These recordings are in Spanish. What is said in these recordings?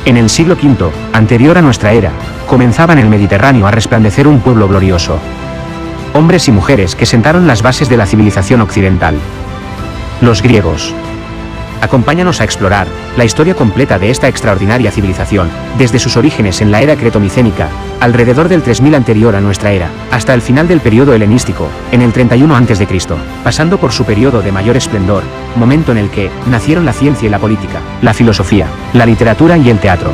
En el siglo V, anterior a nuestra era, comenzaba en el Mediterráneo a resplandecer un pueblo glorioso. Hombres y mujeres que sentaron las bases de la civilización occidental. Los griegos. Acompáñanos a explorar la historia completa de esta extraordinaria civilización, desde sus orígenes en la era cretomicénica, alrededor del 3000 anterior a nuestra era, hasta el final del periodo helenístico, en el 31 a.C., pasando por su periodo de mayor esplendor, momento en el que nacieron la ciencia y la política, la filosofía, la literatura y el teatro.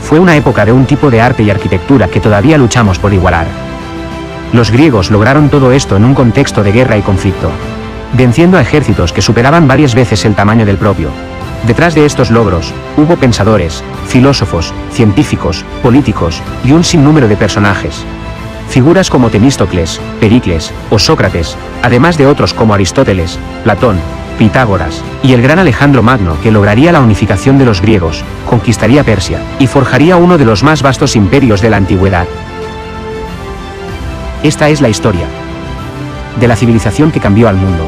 Fue una época de un tipo de arte y arquitectura que todavía luchamos por igualar. Los griegos lograron todo esto en un contexto de guerra y conflicto, venciendo a ejércitos que superaban varias veces el tamaño del propio. Detrás de estos logros, hubo pensadores, filósofos, científicos, políticos, y un sinnúmero de personajes. Figuras como Temístocles, Pericles, o Sócrates, además de otros como Aristóteles, Platón, Pitágoras, y el gran Alejandro Magno, que lograría la unificación de los griegos, conquistaría Persia, y forjaría uno de los más vastos imperios de la antigüedad. Esta es la historia de la civilización que cambió al mundo.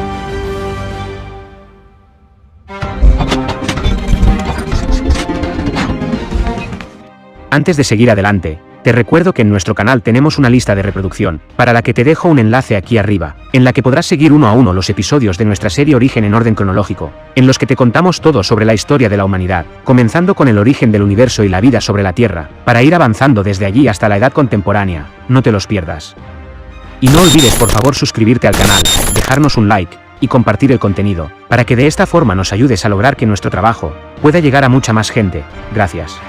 Antes de seguir adelante, te recuerdo que en nuestro canal tenemos una lista de reproducción, para la que te dejo un enlace aquí arriba, en la que podrás seguir uno a uno los episodios de nuestra serie Origen en orden cronológico, en los que te contamos todo sobre la historia de la humanidad, comenzando con el origen del universo y la vida sobre la Tierra, para ir avanzando desde allí hasta la edad contemporánea. No te los pierdas. Y no olvides por favor suscribirte al canal, dejarnos un like, y compartir el contenido, para que de esta forma nos ayudes a lograr que nuestro trabajo pueda llegar a mucha más gente. Gracias.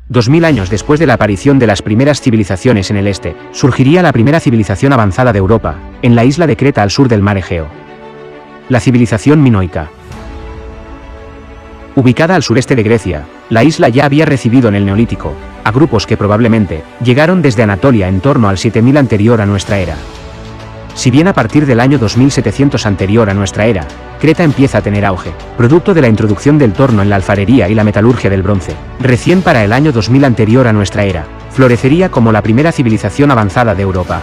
Dos mil años después de la aparición de las primeras civilizaciones en el este, surgiría la primera civilización avanzada de Europa, en la isla de Creta al sur del mar Egeo. La civilización minoica. Ubicada al sureste de Grecia, la isla ya había recibido en el Neolítico a grupos que probablemente llegaron desde Anatolia en torno al 7000 anterior a nuestra era. Si bien a partir del año 2700 anterior a nuestra era, Creta empieza a tener auge, producto de la introducción del torno en la alfarería y la metalurgia del bronce. Recién para el año 2000 anterior a nuestra era, florecería como la primera civilización avanzada de Europa.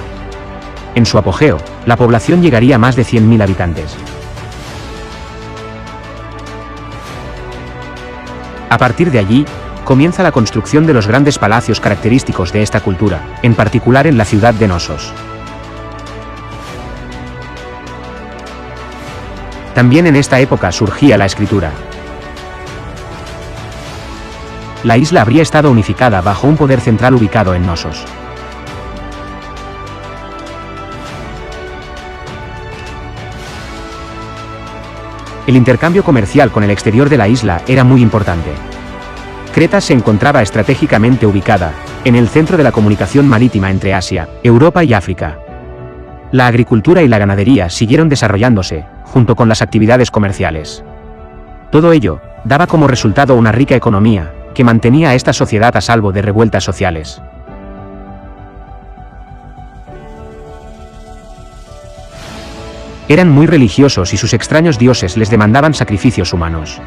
En su apogeo, la población llegaría a más de 100.000 habitantes. A partir de allí, comienza la construcción de los grandes palacios característicos de esta cultura, en particular en la ciudad de Nosos. También en esta época surgía la escritura. La isla habría estado unificada bajo un poder central ubicado en Nosos. El intercambio comercial con el exterior de la isla era muy importante. Creta se encontraba estratégicamente ubicada en el centro de la comunicación marítima entre Asia, Europa y África. La agricultura y la ganadería siguieron desarrollándose, junto con las actividades comerciales. Todo ello daba como resultado una rica economía, que mantenía a esta sociedad a salvo de revueltas sociales. Eran muy religiosos y sus extraños dioses les demandaban sacrificios humanos.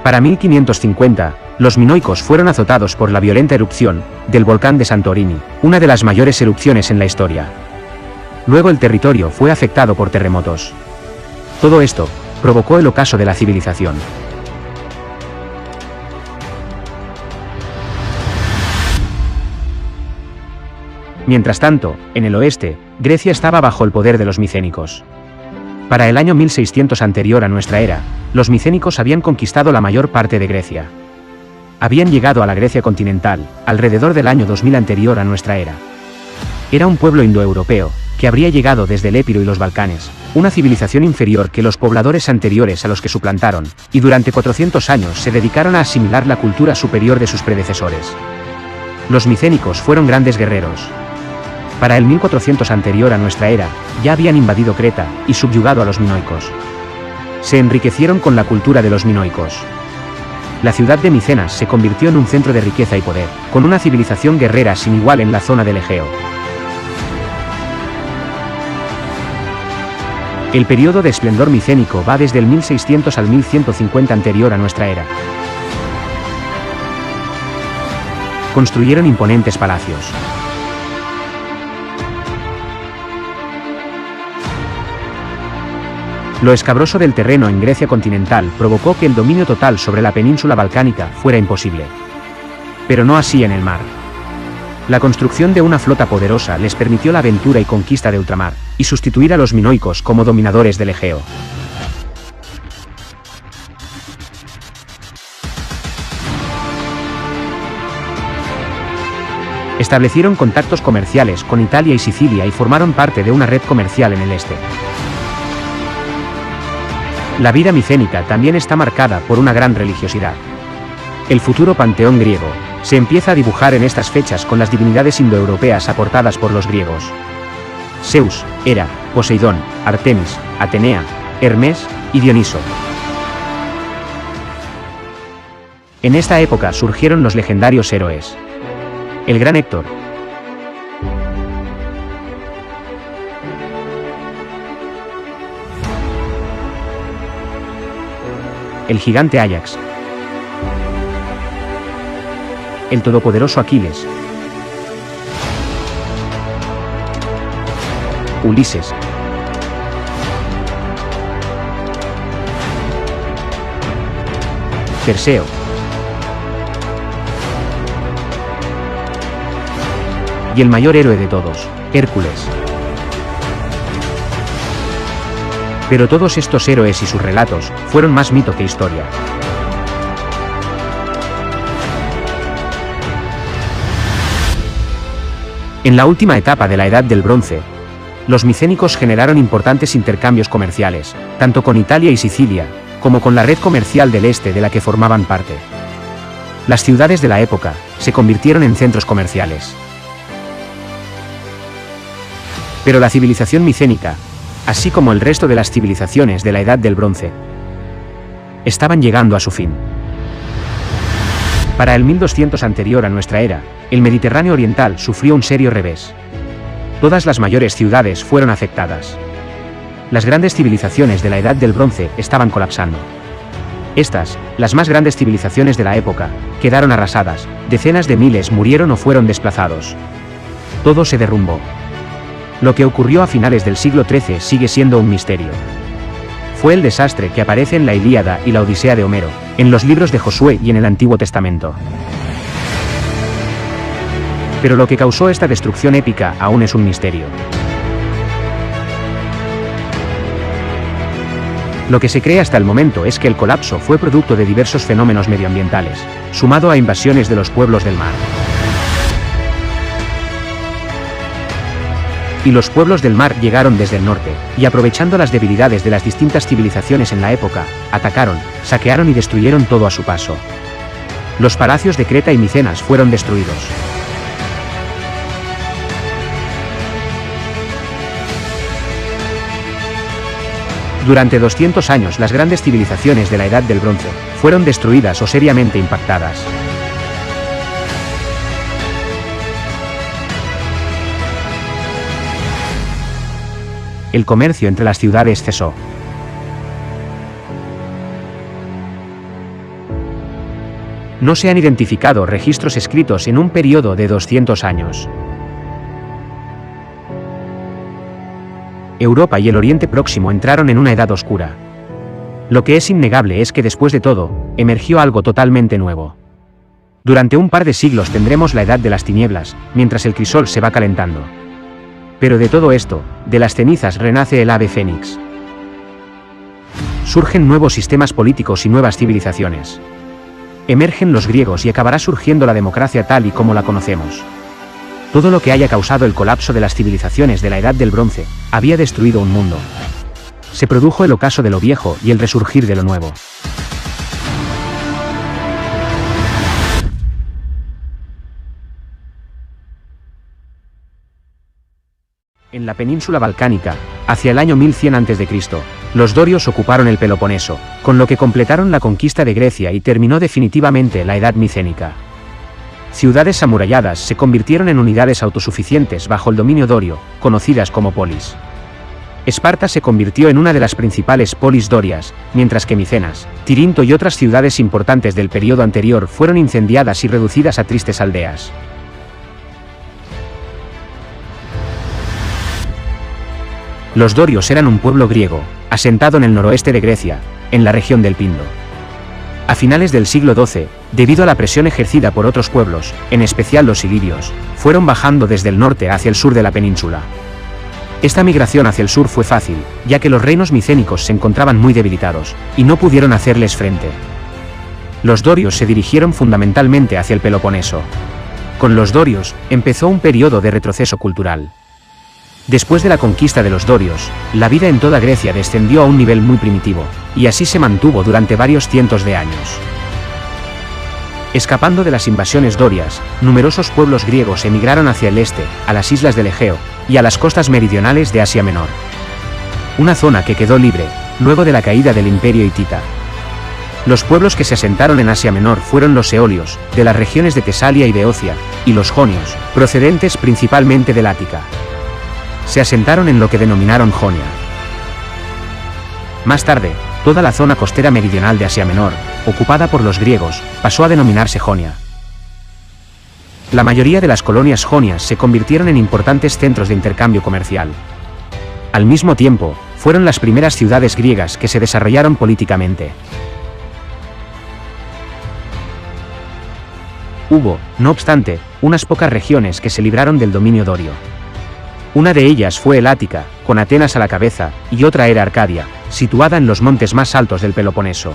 Para 1550, los minoicos fueron azotados por la violenta erupción del volcán de Santorini, una de las mayores erupciones en la historia. Luego el territorio fue afectado por terremotos. Todo esto provocó el ocaso de la civilización. Mientras tanto, en el oeste, Grecia estaba bajo el poder de los micénicos. Para el año 1600 anterior a nuestra era, los micénicos habían conquistado la mayor parte de Grecia. Habían llegado a la Grecia continental, alrededor del año 2000 anterior a nuestra era. Era un pueblo indoeuropeo, que habría llegado desde el Epiro y los Balcanes, una civilización inferior que los pobladores anteriores a los que suplantaron, y durante 400 años se dedicaron a asimilar la cultura superior de sus predecesores. Los micénicos fueron grandes guerreros. Para el 1400 anterior a nuestra era, ya habían invadido Creta y subyugado a los minoicos. Se enriquecieron con la cultura de los minoicos. La ciudad de Micenas se convirtió en un centro de riqueza y poder, con una civilización guerrera sin igual en la zona del Egeo. El periodo de esplendor micénico va desde el 1600 al 1150 anterior a nuestra era. Construyeron imponentes palacios. Lo escabroso del terreno en Grecia continental provocó que el dominio total sobre la península balcánica fuera imposible. Pero no así en el mar. La construcción de una flota poderosa les permitió la aventura y conquista de ultramar, y sustituir a los minoicos como dominadores del Egeo. Establecieron contactos comerciales con Italia y Sicilia y formaron parte de una red comercial en el este. La vida micénica también está marcada por una gran religiosidad. El futuro panteón griego se empieza a dibujar en estas fechas con las divinidades indoeuropeas aportadas por los griegos. Zeus, Hera, Poseidón, Artemis, Atenea, Hermes y Dioniso. En esta época surgieron los legendarios héroes. El gran Héctor, el gigante Áyax, el todopoderoso Aquiles, Ulises, Perseo, y el mayor héroe de todos, Hércules. Pero todos estos héroes y sus relatos fueron más mito que historia. En la última etapa de la Edad del Bronce, los micénicos generaron importantes intercambios comerciales, tanto con Italia y Sicilia, como con la red comercial del este de la que formaban parte. Las ciudades de la época se convirtieron en centros comerciales. Pero la civilización micénica, así como el resto de las civilizaciones de la Edad del Bronce, estaban llegando a su fin. Para el 1200 anterior a nuestra era, el Mediterráneo oriental sufrió un serio revés. Todas las mayores ciudades fueron afectadas. Las grandes civilizaciones de la Edad del Bronce estaban colapsando. Estas, las más grandes civilizaciones de la época, quedaron arrasadas, decenas de miles murieron o fueron desplazados. Todo se derrumbó. Lo que ocurrió a finales del siglo XIII sigue siendo un misterio. Fue el desastre que aparece en la Ilíada y la Odisea de Homero, en los libros de Josué y en el Antiguo Testamento. Pero lo que causó esta destrucción épica aún es un misterio. Lo que se cree hasta el momento es que el colapso fue producto de diversos fenómenos medioambientales, sumado a invasiones de los pueblos del mar. Y los pueblos del mar llegaron desde el norte, y aprovechando las debilidades de las distintas civilizaciones en la época, atacaron, saquearon y destruyeron todo a su paso. Los palacios de Creta y Micenas fueron destruidos. Durante 200 años las grandes civilizaciones de la Edad del Bronce fueron destruidas o seriamente impactadas. El comercio entre las ciudades cesó. No se han identificado registros escritos en un periodo de 200 años. Europa y el Oriente Próximo entraron en una edad oscura. Lo que es innegable es que después de todo, emergió algo totalmente nuevo. Durante un par de siglos tendremos la edad de las tinieblas, mientras el crisol se va calentando. Pero de todo esto, de las cenizas renace el ave fénix. Surgen nuevos sistemas políticos y nuevas civilizaciones. Emergen los griegos y acabará surgiendo la democracia tal y como la conocemos. Todo lo que haya causado el colapso de las civilizaciones de la Edad del Bronce, había destruido un mundo. Se produjo el ocaso de lo viejo y el resurgir de lo nuevo. En la península balcánica, hacia el año 1100 a.C., los dorios ocuparon el Peloponeso, con lo que completaron la conquista de Grecia y terminó definitivamente la Edad micénica. Ciudades amuralladas se convirtieron en unidades autosuficientes bajo el dominio dorio, conocidas como polis. Esparta se convirtió en una de las principales polis dorias, mientras que Micenas, Tirinto y otras ciudades importantes del periodo anterior fueron incendiadas y reducidas a tristes aldeas. Los dorios eran un pueblo griego, asentado en el noroeste de Grecia, en la región del Pindo. A finales del siglo XII, debido a la presión ejercida por otros pueblos, en especial los ilirios, fueron bajando desde el norte hacia el sur de la península. Esta migración hacia el sur fue fácil, ya que los reinos micénicos se encontraban muy debilitados, y no pudieron hacerles frente. Los dorios se dirigieron fundamentalmente hacia el Peloponeso. Con los dorios, empezó un periodo de retroceso cultural. Después de la conquista de los dorios, la vida en toda Grecia descendió a un nivel muy primitivo, y así se mantuvo durante varios cientos de años. Escapando de las invasiones dorias, numerosos pueblos griegos emigraron hacia el este, a las islas del Egeo, y a las costas meridionales de Asia Menor. Una zona que quedó libre, luego de la caída del imperio hitita. Los pueblos que se asentaron en Asia Menor fueron los eolios, de las regiones de Tesalia y Beocia, y los jonios, procedentes principalmente del Ática. Se asentaron en lo que denominaron Jonia. Más tarde, toda la zona costera meridional de Asia Menor, ocupada por los griegos, pasó a denominarse Jonia. La mayoría de las colonias jonias se convirtieron en importantes centros de intercambio comercial. Al mismo tiempo, fueron las primeras ciudades griegas que se desarrollaron políticamente. Hubo, no obstante, unas pocas regiones que se libraron del dominio dorio. Una de ellas fue el Ática, con Atenas a la cabeza, y otra era Arcadia, situada en los montes más altos del Peloponeso.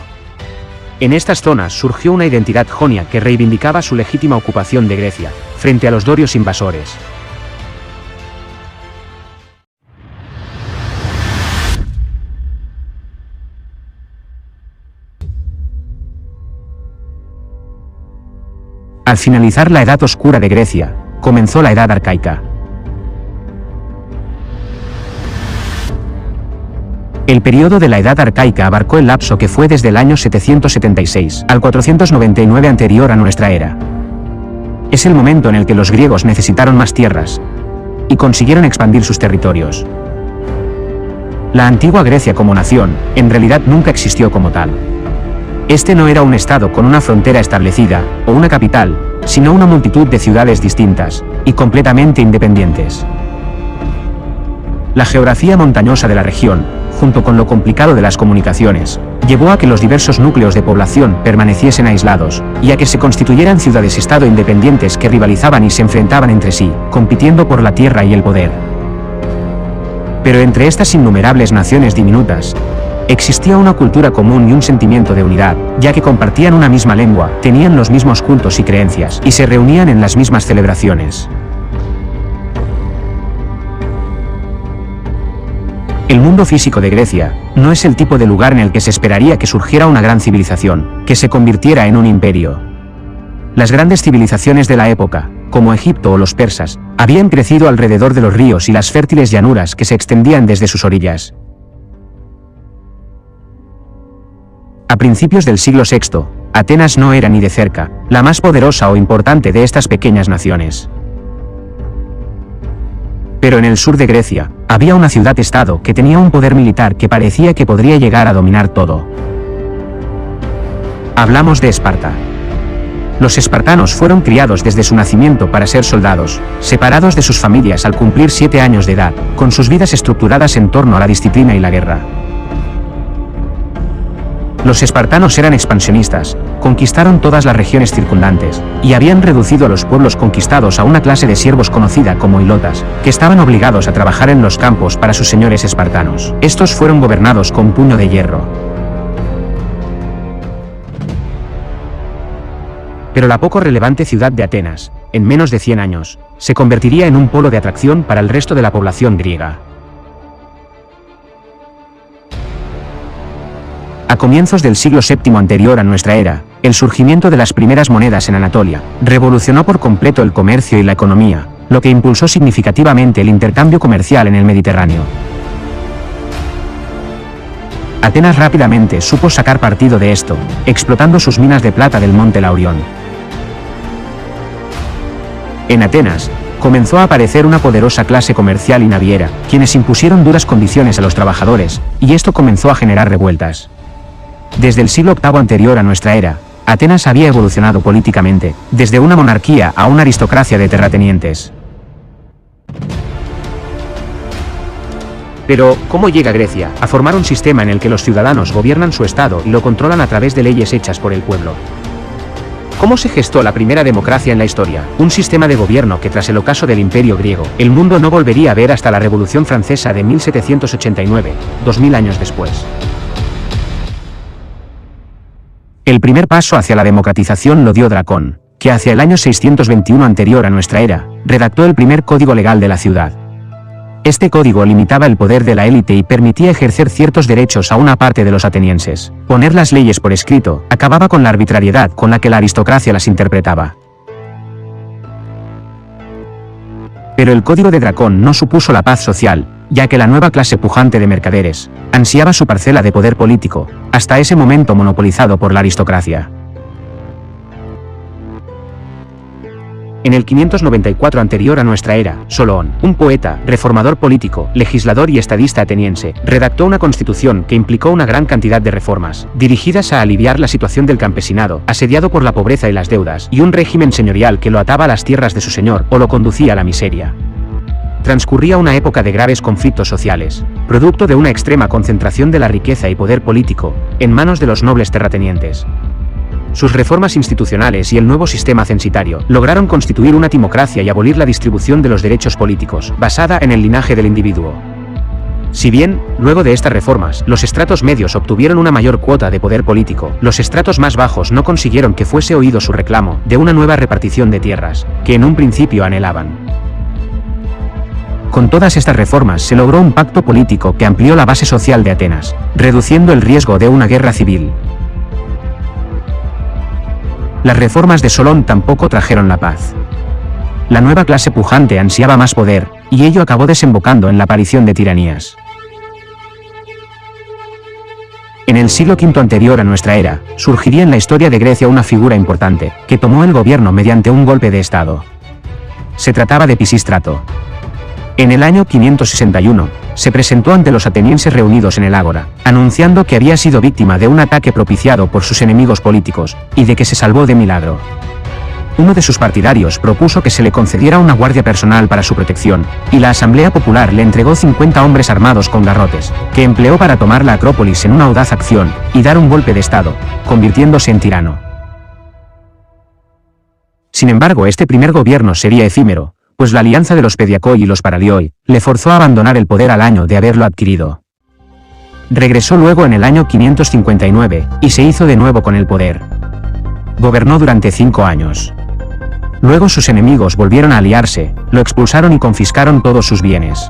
En estas zonas surgió una identidad jonia que reivindicaba su legítima ocupación de Grecia, frente a los dorios invasores. Al finalizar la Edad Oscura de Grecia, comenzó la Edad Arcaica. El periodo de la Edad Arcaica abarcó el lapso que fue desde el año 776 al 499 anterior a nuestra era. Es el momento en el que los griegos necesitaron más tierras y consiguieron expandir sus territorios. La antigua Grecia como nación, en realidad nunca existió como tal. Este no era un estado con una frontera establecida, o una capital, sino una multitud de ciudades distintas, y completamente independientes. La geografía montañosa de la región, junto con lo complicado de las comunicaciones, llevó a que los diversos núcleos de población permaneciesen aislados, y a que se constituyeran ciudades-estado independientes que rivalizaban y se enfrentaban entre sí, compitiendo por la tierra y el poder. Pero entre estas innumerables naciones diminutas, existía una cultura común y un sentimiento de unidad, ya que compartían una misma lengua, tenían los mismos cultos y creencias, y se reunían en las mismas celebraciones. El mundo físico de Grecia no es el tipo de lugar en el que se esperaría que surgiera una gran civilización, que se convirtiera en un imperio. Las grandes civilizaciones de la época, como Egipto o los persas, habían crecido alrededor de los ríos y las fértiles llanuras que se extendían desde sus orillas. A principios del siglo VI, Atenas no era ni de cerca la más poderosa o importante de estas pequeñas naciones. Pero en el sur de Grecia, había una ciudad-estado que tenía un poder militar que parecía que podría llegar a dominar todo. Hablamos de Esparta. Los espartanos fueron criados desde su nacimiento para ser soldados, separados de sus familias al cumplir 7 años de edad, con sus vidas estructuradas en torno a la disciplina y la guerra. Los espartanos eran expansionistas, conquistaron todas las regiones circundantes, y habían reducido a los pueblos conquistados a una clase de siervos conocida como hilotas, que estaban obligados a trabajar en los campos para sus señores espartanos. Estos fueron gobernados con puño de hierro. Pero la poco relevante ciudad de Atenas, en menos de 100 años, se convertiría en un polo de atracción para el resto de la población griega. A comienzos del siglo VII anterior a nuestra era, el surgimiento de las primeras monedas en Anatolia revolucionó por completo el comercio y la economía, lo que impulsó significativamente el intercambio comercial en el Mediterráneo. Atenas rápidamente supo sacar partido de esto, explotando sus minas de plata del monte Laurión. En Atenas, comenzó a aparecer una poderosa clase comercial y naviera, quienes impusieron duras condiciones a los trabajadores, y esto comenzó a generar revueltas. Desde el siglo VIII anterior a nuestra era, Atenas había evolucionado políticamente, desde una monarquía a una aristocracia de terratenientes. Pero, ¿cómo llega Grecia a formar un sistema en el que los ciudadanos gobiernan su estado y lo controlan a través de leyes hechas por el pueblo? ¿Cómo se gestó la primera democracia en la historia? Un sistema de gobierno que tras el ocaso del Imperio griego, el mundo no volvería a ver hasta la Revolución Francesa de 1789, 2000 años después. El primer paso hacia la democratización lo dio Dracón, que hacia el año 621 anterior a nuestra era, redactó el primer código legal de la ciudad. Este código limitaba el poder de la élite y permitía ejercer ciertos derechos a una parte de los atenienses. Poner las leyes por escrito acababa con la arbitrariedad con la que la aristocracia las interpretaba. Pero el código de Dracón no supuso la paz social, ya que la nueva clase pujante de mercaderes ansiaba su parcela de poder político, hasta ese momento monopolizado por la aristocracia. En el 594 anterior a nuestra era, Solón, un poeta, reformador político, legislador y estadista ateniense, redactó una constitución que implicó una gran cantidad de reformas, dirigidas a aliviar la situación del campesinado, asediado por la pobreza y las deudas, y un régimen señorial que lo ataba a las tierras de su señor, o lo conducía a la miseria. Transcurría una época de graves conflictos sociales, producto de una extrema concentración de la riqueza y poder político, en manos de los nobles terratenientes. Sus reformas institucionales y el nuevo sistema censitario lograron constituir una timocracia y abolir la distribución de los derechos políticos, basada en el linaje del individuo. Si bien, luego de estas reformas, los estratos medios obtuvieron una mayor cuota de poder político, los estratos más bajos no consiguieron que fuese oído su reclamo de una nueva repartición de tierras, que en un principio anhelaban. Con todas estas reformas se logró un pacto político que amplió la base social de Atenas, reduciendo el riesgo de una guerra civil. Las reformas de Solón tampoco trajeron la paz. La nueva clase pujante ansiaba más poder, y ello acabó desembocando en la aparición de tiranías. En el siglo V anterior a nuestra era, surgiría en la historia de Grecia una figura importante, que tomó el gobierno mediante un golpe de estado. Se trataba de Pisístrato. En el año 561, se presentó ante los atenienses reunidos en el ágora, anunciando que había sido víctima de un ataque propiciado por sus enemigos políticos, y de que se salvó de milagro. Uno de sus partidarios propuso que se le concediera una guardia personal para su protección, y la Asamblea Popular le entregó 50 hombres armados con garrotes, que empleó para tomar la Acrópolis en una audaz acción, y dar un golpe de estado, convirtiéndose en tirano. Sin embargo, este primer gobierno sería efímero, pues la alianza de los Pediacoi y los Paralioi le forzó a abandonar el poder al año de haberlo adquirido. Regresó luego en el año 559, y se hizo de nuevo con el poder. Gobernó durante 5 años. Luego sus enemigos volvieron a aliarse, lo expulsaron y confiscaron todos sus bienes.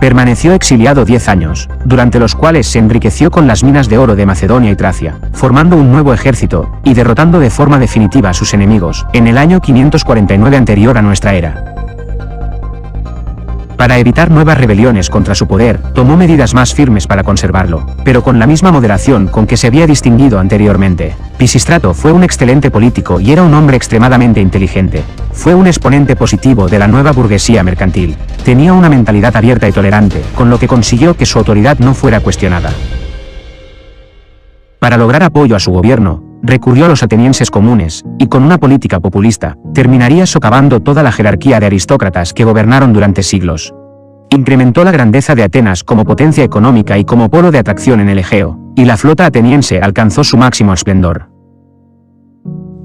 Permaneció exiliado 10 años, durante los cuales se enriqueció con las minas de oro de Macedonia y Tracia, formando un nuevo ejército, y derrotando de forma definitiva a sus enemigos, en el año 549 anterior a nuestra era. Para evitar nuevas rebeliones contra su poder, tomó medidas más firmes para conservarlo, pero con la misma moderación con que se había distinguido anteriormente. Pisístrato fue un excelente político y era un hombre extremadamente inteligente. Fue un exponente positivo de la nueva burguesía mercantil. Tenía una mentalidad abierta y tolerante, con lo que consiguió que su autoridad no fuera cuestionada. Para lograr apoyo a su gobierno, recurrió a los atenienses comunes, y con una política populista, terminaría socavando toda la jerarquía de aristócratas que gobernaron durante siglos. Incrementó la grandeza de Atenas como potencia económica y como polo de atracción en el Egeo, y la flota ateniense alcanzó su máximo esplendor.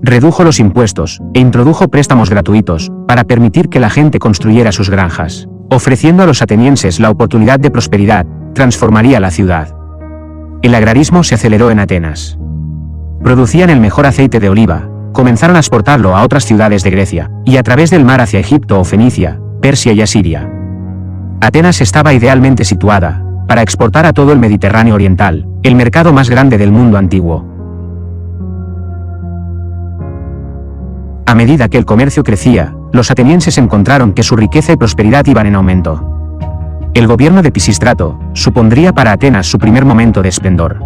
Redujo los impuestos, e introdujo préstamos gratuitos, para permitir que la gente construyera sus granjas. Ofreciendo a los atenienses la oportunidad de prosperidad, transformaría la ciudad. El agrarismo se aceleró en Atenas. Producían el mejor aceite de oliva, comenzaron a exportarlo a otras ciudades de Grecia, y a través del mar hacia Egipto o Fenicia, Persia y Asiria. Atenas estaba idealmente situada, para exportar a todo el Mediterráneo oriental, el mercado más grande del mundo antiguo. A medida que el comercio crecía, los atenienses encontraron que su riqueza y prosperidad iban en aumento. El gobierno de Pisístrato supondría para Atenas su primer momento de esplendor.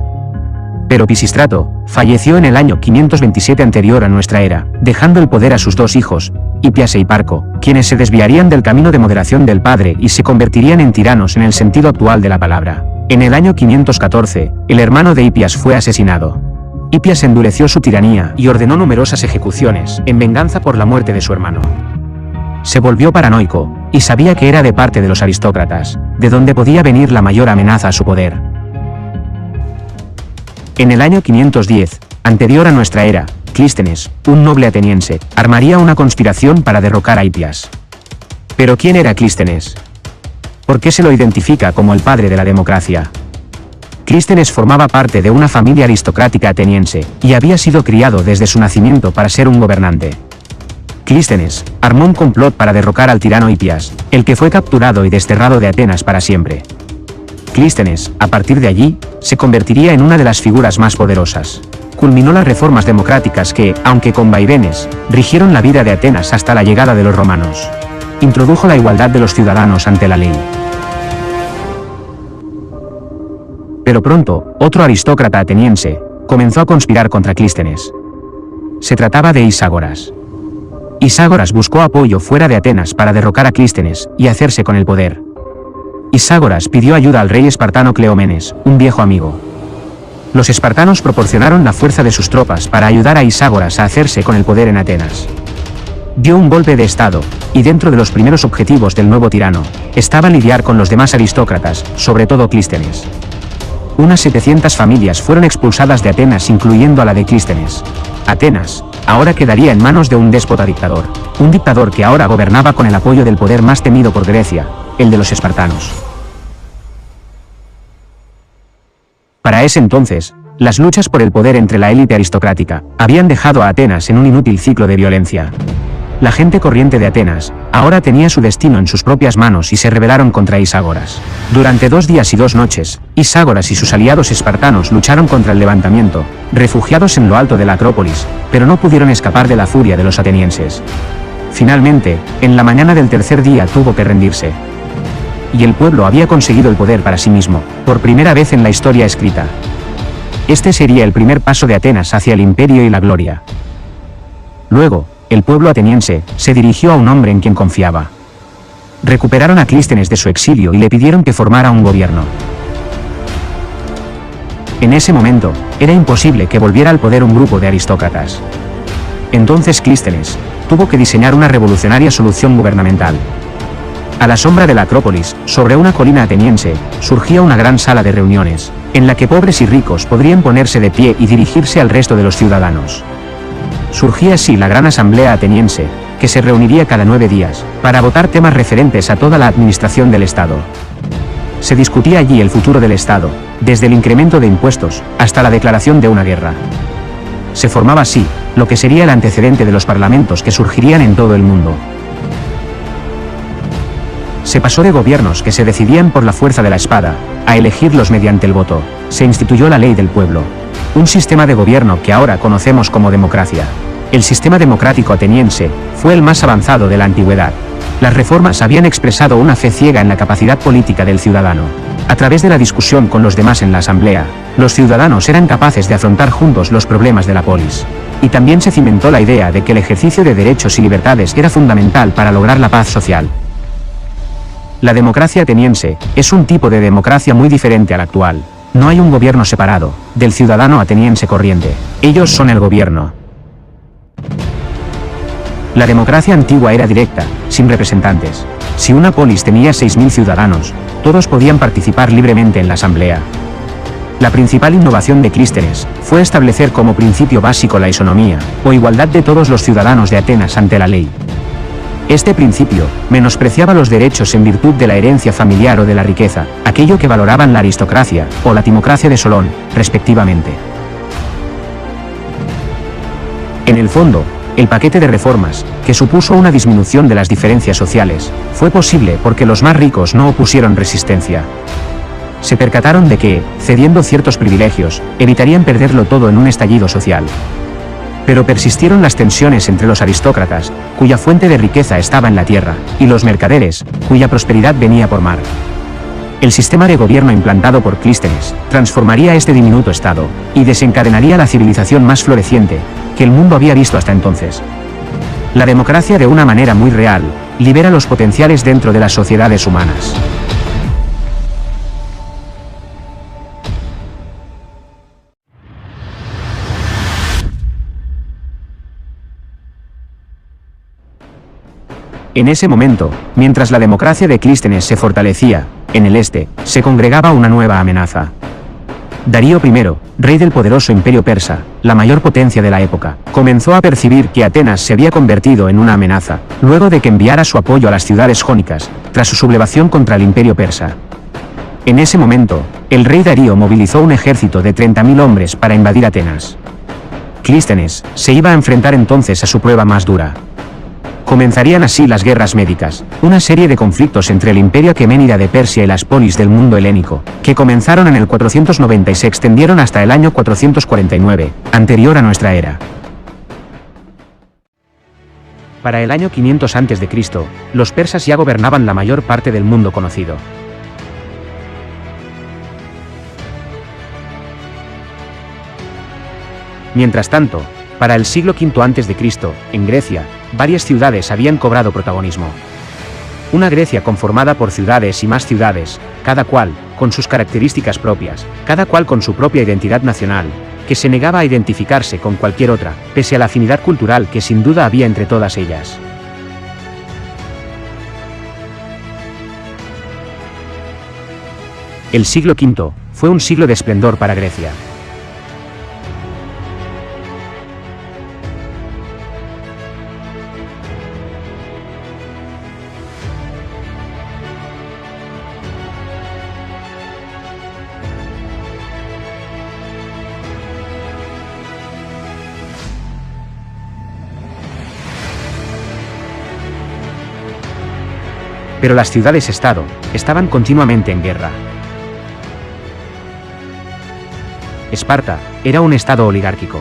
Pero Pisístrato falleció en el año 527 anterior a nuestra era, dejando el poder a sus 2 hijos, Hipias e Hiparco, quienes se desviarían del camino de moderación del padre y se convertirían en tiranos en el sentido actual de la palabra. En el año 514, el hermano de Hipias fue asesinado. Hipias endureció su tiranía y ordenó numerosas ejecuciones, en venganza por la muerte de su hermano. Se volvió paranoico, y sabía que era de parte de los aristócratas, de donde podía venir la mayor amenaza a su poder. En el año 510, anterior a nuestra era, Clístenes, un noble ateniense, armaría una conspiración para derrocar a Hipias. ¿Pero quién era Clístenes? ¿Por qué se lo identifica como el padre de la democracia? Clístenes formaba parte de una familia aristocrática ateniense, y había sido criado desde su nacimiento para ser un gobernante. Clístenes armó un complot para derrocar al tirano Hipias, el que fue capturado y desterrado de Atenas para siempre. Clístenes, a partir de allí, se convertiría en una de las figuras más poderosas. Culminó las reformas democráticas que, aunque con vaivenes, rigieron la vida de Atenas hasta la llegada de los romanos. Introdujo la igualdad de los ciudadanos ante la ley. Pero pronto, otro aristócrata ateniense comenzó a conspirar contra Clístenes. Se trataba de Iságoras. Iságoras buscó apoyo fuera de Atenas para derrocar a Clístenes y hacerse con el poder. Iságoras pidió ayuda al rey espartano Cleómenes, un viejo amigo. Los espartanos proporcionaron la fuerza de sus tropas para ayudar a Iságoras a hacerse con el poder en Atenas. Dio un golpe de estado, y dentro de los primeros objetivos del nuevo tirano, estaba lidiar con los demás aristócratas, sobre todo Clístenes. Unas 700 familias fueron expulsadas de Atenas, incluyendo a la de Clístenes. Atenas ahora quedaría en manos de un déspota dictador, un dictador que ahora gobernaba con el apoyo del poder más temido por Grecia, el de los espartanos. Para ese entonces, las luchas por el poder entre la élite aristocrática habían dejado a Atenas en un inútil ciclo de violencia. La gente corriente de Atenas ahora tenía su destino en sus propias manos y se rebelaron contra Iságoras. Durante 2 días y 2 noches, Iságoras y sus aliados espartanos lucharon contra el levantamiento, refugiados en lo alto de la Acrópolis, pero no pudieron escapar de la furia de los atenienses. Finalmente, en la mañana del tercer día tuvo que rendirse. Y el pueblo había conseguido el poder para sí mismo, por primera vez en la historia escrita. Este sería el primer paso de Atenas hacia el imperio y la gloria. Luego, el pueblo ateniense se dirigió a un hombre en quien confiaba. Recuperaron a Clístenes de su exilio y le pidieron que formara un gobierno. En ese momento, era imposible que volviera al poder un grupo de aristócratas. Entonces Clístenes tuvo que diseñar una revolucionaria solución gubernamental. A la sombra de la Acrópolis, sobre una colina ateniense, surgía una gran sala de reuniones, en la que pobres y ricos podrían ponerse de pie y dirigirse al resto de los ciudadanos. Surgía así la gran asamblea ateniense, que se reuniría cada 9 días, para votar temas referentes a toda la administración del Estado. Se discutía allí el futuro del Estado, desde el incremento de impuestos, hasta la declaración de una guerra. Se formaba así, lo que sería el antecedente de los parlamentos que surgirían en todo el mundo. Se pasó de gobiernos que se decidían por la fuerza de la espada, a elegirlos mediante el voto. Se instituyó la ley del pueblo. Un sistema de gobierno que ahora conocemos como democracia. El sistema democrático ateniense fue el más avanzado de la antigüedad. Las reformas habían expresado una fe ciega en la capacidad política del ciudadano. A través de la discusión con los demás en la asamblea, los ciudadanos eran capaces de afrontar juntos los problemas de la polis. Y también se cimentó la idea de que el ejercicio de derechos y libertades era fundamental para lograr la paz social. La democracia ateniense es un tipo de democracia muy diferente al actual. No hay un gobierno separado del ciudadano ateniense corriente. Ellos son el gobierno. La democracia antigua era directa, sin representantes. Si una polis tenía 6.000 ciudadanos, todos podían participar libremente en la asamblea. La principal innovación de Clístenes fue establecer como principio básico la isonomía, o igualdad de todos los ciudadanos de Atenas ante la ley. Este principio menospreciaba los derechos en virtud de la herencia familiar o de la riqueza, aquello que valoraban la aristocracia o la timocracia de Solón, respectivamente. En el fondo, el paquete de reformas, que supuso una disminución de las diferencias sociales, fue posible porque los más ricos no opusieron resistencia. Se percataron de que, cediendo ciertos privilegios, evitarían perderlo todo en un estallido social. Pero persistieron las tensiones entre los aristócratas, cuya fuente de riqueza estaba en la tierra, y los mercaderes, cuya prosperidad venía por mar. El sistema de gobierno implantado por Clístenes transformaría este diminuto estado, y desencadenaría la civilización más floreciente que el mundo había visto hasta entonces. La democracia, de una manera muy real, libera los potenciales dentro de las sociedades humanas. En ese momento, mientras la democracia de Clístenes se fortalecía, en el este, se congregaba una nueva amenaza. Darío I, rey del poderoso imperio persa, la mayor potencia de la época, comenzó a percibir que Atenas se había convertido en una amenaza, luego de que enviara su apoyo a las ciudades jónicas, tras su sublevación contra el imperio persa. En ese momento, el rey Darío movilizó un ejército de 30.000 hombres para invadir Atenas. Clístenes se iba a enfrentar entonces a su prueba más dura. Comenzarían así las guerras médicas, una serie de conflictos entre el imperio aqueménida de Persia y las polis del mundo helénico, que comenzaron en el 490 y se extendieron hasta el año 449, anterior a nuestra era. Para el año 500 a.C., los persas ya gobernaban la mayor parte del mundo conocido. Mientras tanto, para el siglo V a.C., en Grecia, varias ciudades habían cobrado protagonismo. Una Grecia conformada por ciudades y más ciudades, cada cual con sus características propias, cada cual con su propia identidad nacional, que se negaba a identificarse con cualquier otra, pese a la afinidad cultural que sin duda había entre todas ellas. El siglo V fue un siglo de esplendor para Grecia. Pero las ciudades-estado estaban continuamente en guerra. Esparta era un estado oligárquico.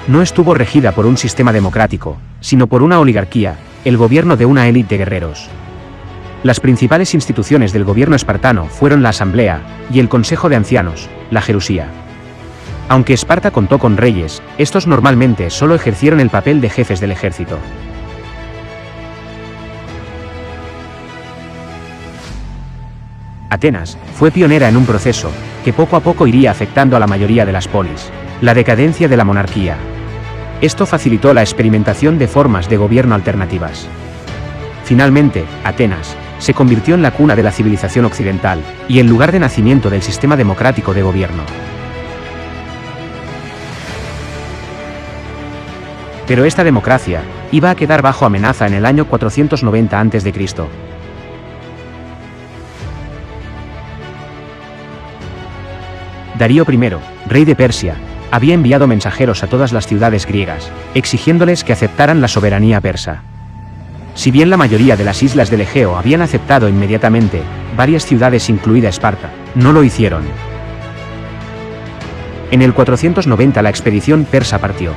No estuvo regida por un sistema democrático, sino por una oligarquía, el gobierno de una élite de guerreros. Las principales instituciones del gobierno espartano fueron la Asamblea y el Consejo de Ancianos, la Gerusía. Aunque Esparta contó con reyes, estos normalmente solo ejercieron el papel de jefes del ejército. Atenas fue pionera en un proceso que poco a poco iría afectando a la mayoría de las polis: la decadencia de la monarquía. Esto facilitó la experimentación de formas de gobierno alternativas. Finalmente, Atenas se convirtió en la cuna de la civilización occidental y el lugar de nacimiento del sistema democrático de gobierno. Pero esta democracia iba a quedar bajo amenaza en el año 490 a.C. Darío I, rey de Persia, había enviado mensajeros a todas las ciudades griegas, exigiéndoles que aceptaran la soberanía persa. Si bien la mayoría de las islas del Egeo habían aceptado inmediatamente, varias ciudades, incluida Esparta, no lo hicieron. En el 490 la expedición persa partió.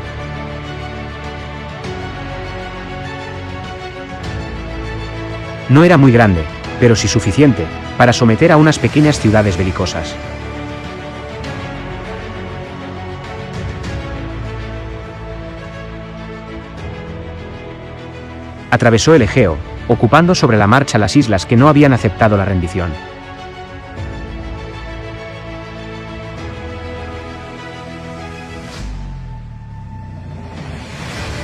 No era muy grande, pero sí suficiente para someter a unas pequeñas ciudades belicosas. Atravesó el Egeo, ocupando sobre la marcha las islas que no habían aceptado la rendición.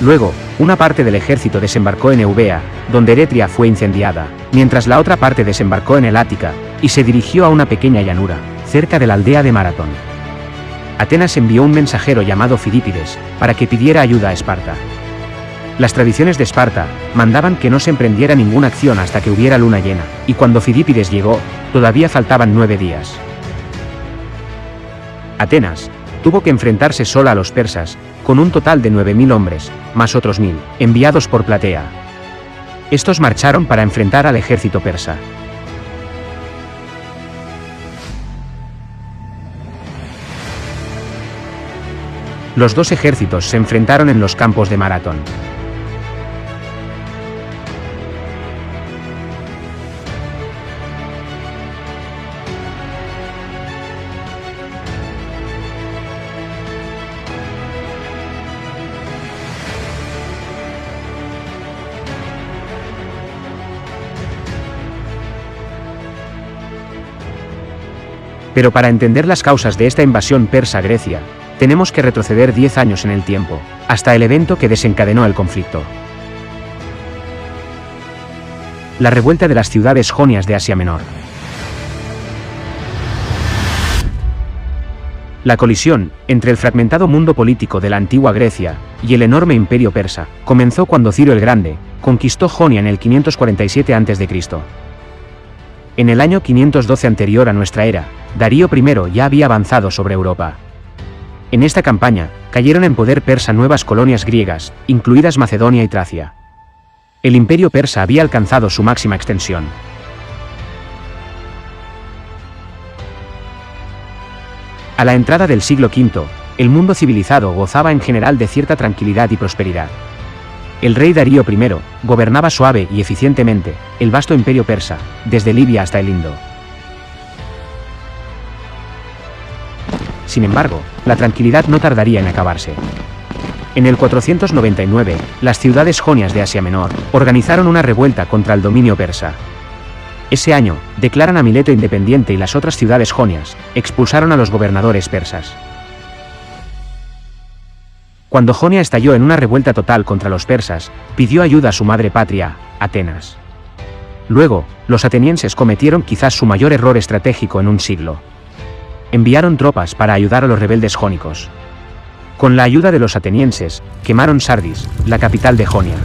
Luego, una parte del ejército desembarcó en Eubea, donde Eretria fue incendiada, mientras la otra parte desembarcó en el Ática, y se dirigió a una pequeña llanura, cerca de la aldea de Maratón. Atenas envió un mensajero llamado Fidípides, para que pidiera ayuda a Esparta. Las tradiciones de Esparta mandaban que no se emprendiera ninguna acción hasta que hubiera luna llena, y cuando Fidípides llegó, todavía faltaban 9 días. Atenas tuvo que enfrentarse sola a los persas, con un total de 9.000 hombres, más otros 1.000, enviados por Platea. Estos marcharon para enfrentar al ejército persa. Los dos ejércitos se enfrentaron en los campos de Maratón. Pero para entender las causas de esta invasión persa a Grecia, tenemos que retroceder 10 años en el tiempo, hasta el evento que desencadenó el conflicto. La revuelta de las ciudades jonias de Asia Menor. La colisión entre el fragmentado mundo político de la antigua Grecia y el enorme imperio persa comenzó cuando Ciro el Grande conquistó Jonia en el 547 a.C. En el año 512 anterior a nuestra era, Darío I ya había avanzado sobre Europa. En esta campaña, cayeron en poder persa nuevas colonias griegas, incluidas Macedonia y Tracia. El imperio persa había alcanzado su máxima extensión. A la entrada del siglo V, el mundo civilizado gozaba en general de cierta tranquilidad y prosperidad. El rey Darío I gobernaba suave y eficientemente el vasto imperio persa, desde Libia hasta el Indo. Sin embargo, la tranquilidad no tardaría en acabarse. En el 499, las ciudades jonias de Asia Menor organizaron una revuelta contra el dominio persa. Ese año, declaran a Mileto independiente y las otras ciudades jonias expulsaron a los gobernadores persas. Cuando Jonia estalló en una revuelta total contra los persas, pidió ayuda a su madre patria, Atenas. Luego, los atenienses cometieron quizás su mayor error estratégico en un siglo. Enviaron tropas para ayudar a los rebeldes jónicos. Con la ayuda de los atenienses, quemaron Sardis, la capital de Jonia.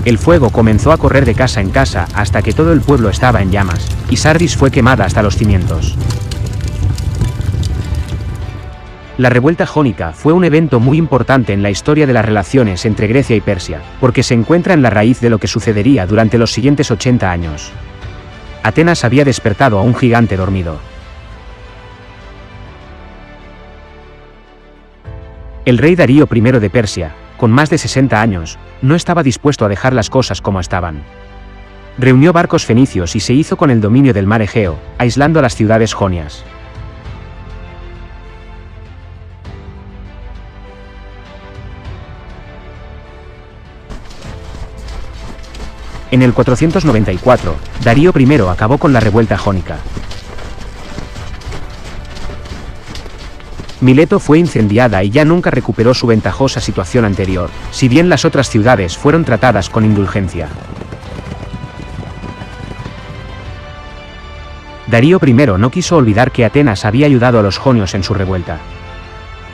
El fuego comenzó a correr de casa en casa hasta que todo el pueblo estaba en llamas, y Sardis fue quemada hasta los cimientos. La revuelta jónica fue un evento muy importante en la historia de las relaciones entre Grecia y Persia, porque se encuentra en la raíz de lo que sucedería durante los siguientes 80 años. Atenas había despertado a un gigante dormido. El rey Darío I de Persia, con más de 60 años, no estaba dispuesto a dejar las cosas como estaban. Reunió barcos fenicios y se hizo con el dominio del mar Egeo, aislando a las ciudades jonias. En el 494, Darío I acabó con la revuelta jónica. Mileto fue incendiada y ya nunca recuperó su ventajosa situación anterior, si bien las otras ciudades fueron tratadas con indulgencia. Darío I no quiso olvidar que Atenas había ayudado a los jonios en su revuelta.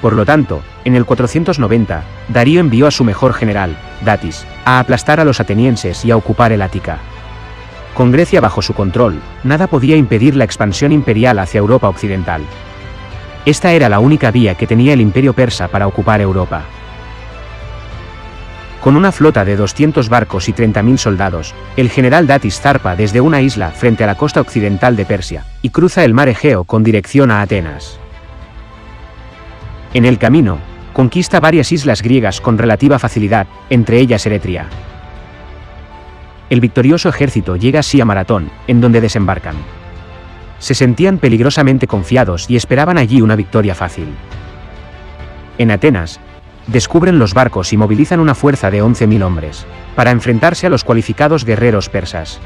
Por lo tanto, en el 490, Darío envió a su mejor general, Datis, a aplastar a los atenienses y a ocupar el Ática. Con Grecia bajo su control, nada podía impedir la expansión imperial hacia Europa occidental. Esta era la única vía que tenía el imperio persa para ocupar Europa. Con una flota de 200 barcos y 30.000 soldados, el general Datis zarpa desde una isla frente a la costa occidental de Persia, y cruza el mar Egeo con dirección a Atenas. En el camino, conquista varias islas griegas con relativa facilidad, entre ellas Eretria. El victorioso ejército llega así a Maratón, en donde desembarcan. Se sentían peligrosamente confiados y esperaban allí una victoria fácil. En Atenas, descubren los barcos y movilizan una fuerza de 11.000 hombres, para enfrentarse a los cualificados guerreros persas.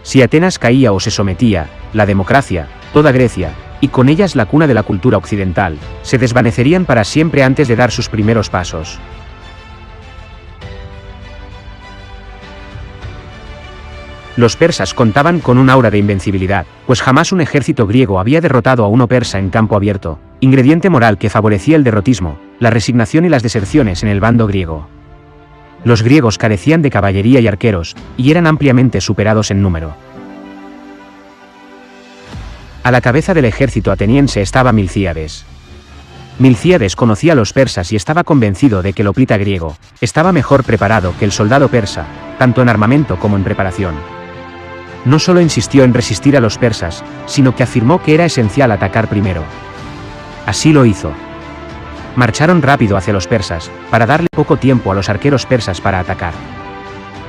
Si Atenas caía o se sometía, la democracia, toda Grecia, y con ellas la cuna de la cultura occidental, se desvanecerían para siempre antes de dar sus primeros pasos. Los persas contaban con un aura de invencibilidad, pues jamás un ejército griego había derrotado a uno persa en campo abierto, ingrediente moral que favorecía el derrotismo, la resignación y las deserciones en el bando griego. Los griegos carecían de caballería y arqueros, y eran ampliamente superados en número. A la cabeza del ejército ateniense estaba Milcíades. Milcíades conocía a los persas y estaba convencido de que el hoplita griego estaba mejor preparado que el soldado persa, tanto en armamento como en preparación. No solo insistió en resistir a los persas, sino que afirmó que era esencial atacar primero. Así lo hizo. Marcharon rápido hacia los persas, para darle poco tiempo a los arqueros persas para atacar.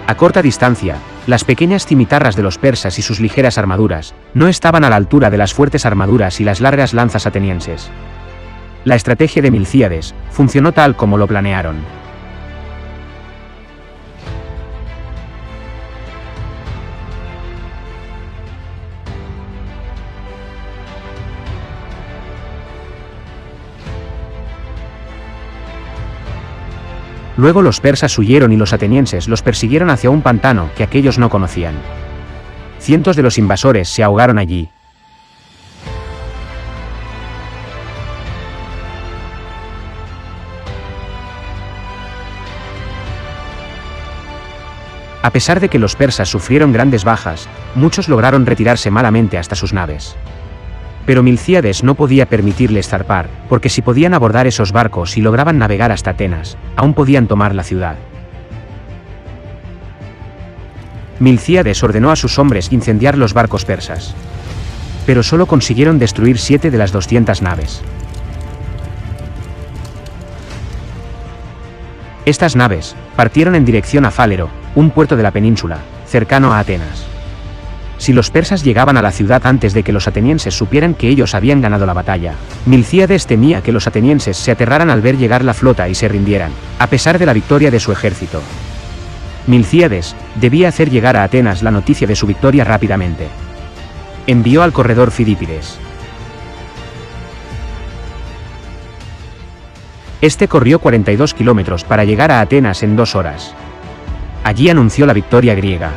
A corta distancia, las pequeñas cimitarras de los persas y sus ligeras armaduras no estaban a la altura de las fuertes armaduras y las largas lanzas atenienses. La estrategia de Milcíades funcionó tal como lo planearon. Luego los persas huyeron y los atenienses los persiguieron hacia un pantano que aquellos no conocían. Cientos de los invasores se ahogaron allí. A pesar de que los persas sufrieron grandes bajas, muchos lograron retirarse malamente hasta sus naves. Pero Milcíades no podía permitirles zarpar, porque si podían abordar esos barcos y lograban navegar hasta Atenas, aún podían tomar la ciudad. Milcíades ordenó a sus hombres incendiar los barcos persas. Pero solo consiguieron destruir 7 de las 200 naves. Estas naves partieron en dirección a Fálero, un puerto de la península, cercano a Atenas. Si los persas llegaban a la ciudad antes de que los atenienses supieran que ellos habían ganado la batalla, Milcíades temía que los atenienses se aterraran al ver llegar la flota y se rindieran, a pesar de la victoria de su ejército. Milcíades debía hacer llegar a Atenas la noticia de su victoria rápidamente. Envió al corredor Fidípides. Este corrió 42 kilómetros para llegar a Atenas en 2 horas. Allí anunció la victoria griega.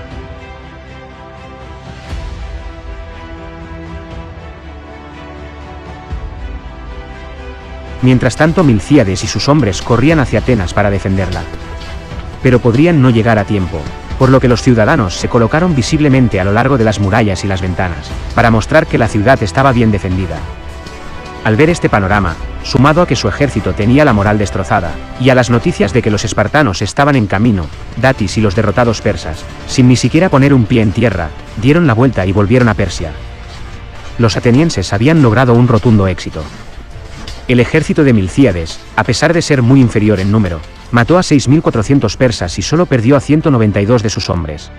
Mientras tanto, Milcíades y sus hombres corrían hacia Atenas para defenderla. Pero podrían no llegar a tiempo, por lo que los ciudadanos se colocaron visiblemente a lo largo de las murallas y las ventanas, para mostrar que la ciudad estaba bien defendida. Al ver este panorama, sumado a que su ejército tenía la moral destrozada, y a las noticias de que los espartanos estaban en camino, Datis y los derrotados persas, sin ni siquiera poner un pie en tierra, dieron la vuelta y volvieron a Persia. Los atenienses habían logrado un rotundo éxito. El ejército de Milcíades, a pesar de ser muy inferior en número, mató a 6.400 persas y solo perdió a 192 de sus hombres.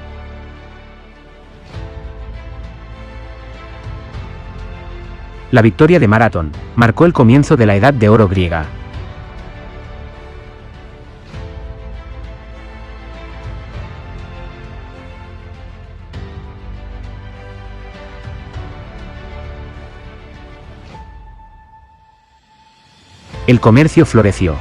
La victoria de Maratón marcó el comienzo de la Edad de Oro griega. El comercio floreció.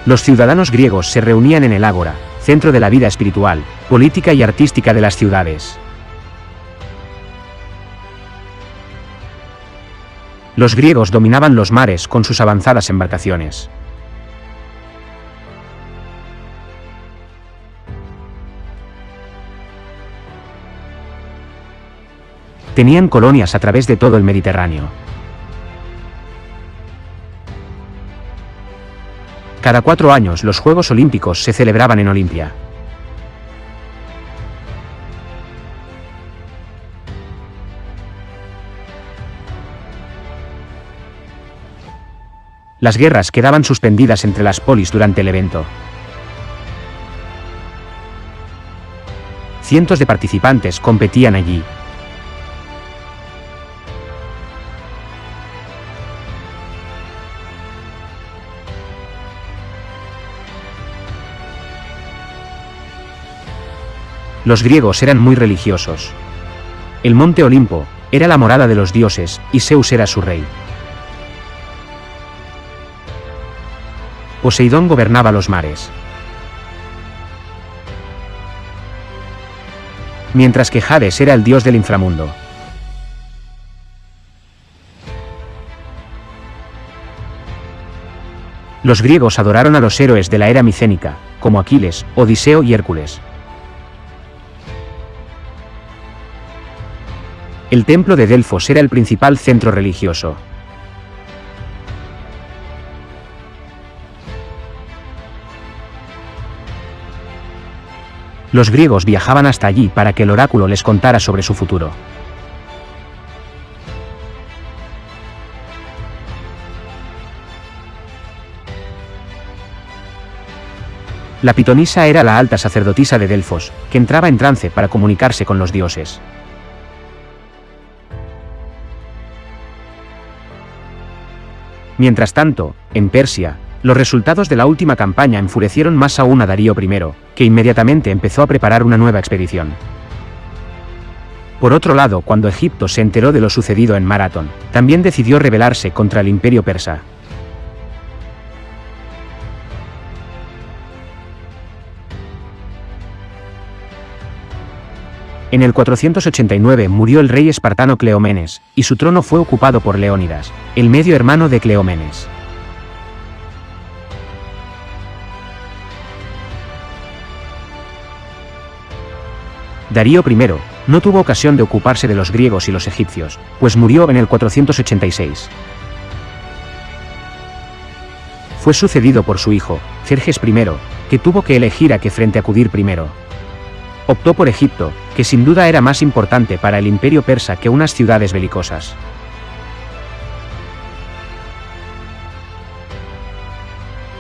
Los ciudadanos griegos se reunían en el ágora, centro de la vida espiritual, política y artística de las ciudades. Los griegos dominaban los mares con sus avanzadas embarcaciones. Tenían colonias a través de todo el Mediterráneo. Cada 4 años los Juegos Olímpicos se celebraban en Olimpia. Las guerras quedaban suspendidas entre las polis durante el evento. Cientos de participantes competían allí. Los griegos eran muy religiosos. El monte Olimpo era la morada de los dioses, y Zeus era su rey. Poseidón gobernaba los mares. Mientras que Hades era el dios del inframundo. Los griegos adoraron a los héroes de la era micénica, como Aquiles, Odiseo y Hércules. El templo de Delfos era el principal centro religioso. Los griegos viajaban hasta allí para que el oráculo les contara sobre su futuro. La pitonisa era la alta sacerdotisa de Delfos, que entraba en trance para comunicarse con los dioses. Mientras tanto, en Persia, Los resultados de la última campaña enfurecieron más aún a Darío I, que inmediatamente empezó a preparar una nueva expedición. Por otro lado, cuando Egipto se enteró de lo sucedido en Maratón, también decidió rebelarse contra el imperio persa. En el 489 murió el rey espartano Cleómenes, y su trono fue ocupado por Leónidas, el medio hermano de Cleómenes. Darío I no tuvo ocasión de ocuparse de los griegos y los egipcios, pues murió en el 486. Fue sucedido por su hijo, Jerjes I, que tuvo que elegir a qué frente acudir primero. Optó por Egipto, que sin duda era más importante para el imperio persa que unas ciudades belicosas.